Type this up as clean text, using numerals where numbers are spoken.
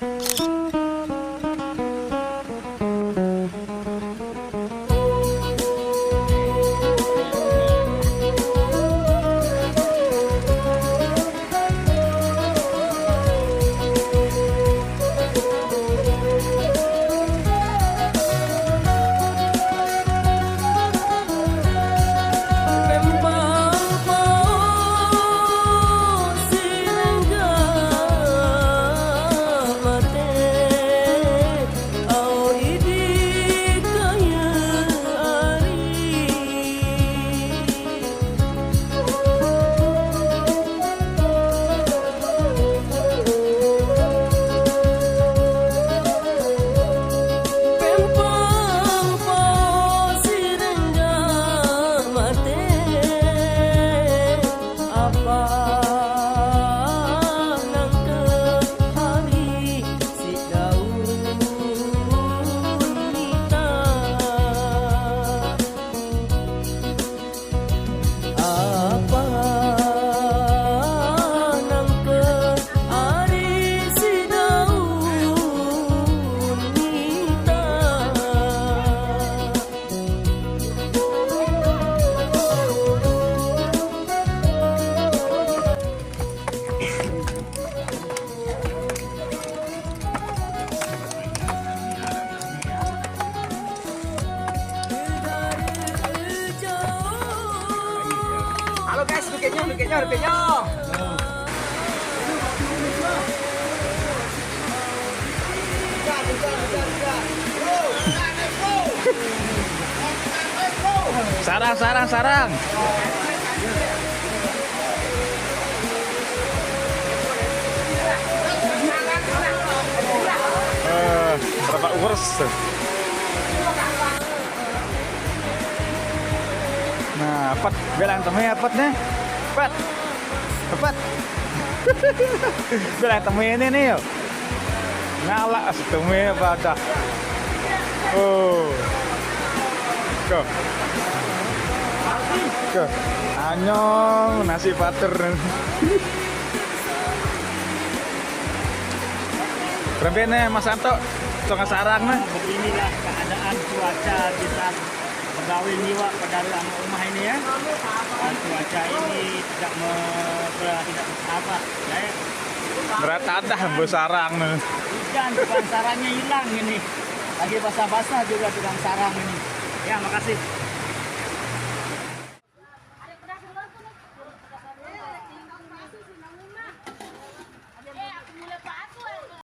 Halo guys, harganya. Sarang. Berapa urs? Nah, Pat, bilang temennya Pat nih. Pat. Bilang temennya nih yuk. Nyala temennya pada. Oh. Ke. Anyong nasi butter. Berapa Mas Santo? Tengah sarang nih. Beginilah keadaan cuaca di saat pegawai nyiwa pada rumah ini ya. Dan cuaca ini tidak bersahabat. Berat ada sarang nih. Hujan, tukang sarangnya hilang ini. Lagi basah-basah juga tukang sarang ini. Ya, makasih.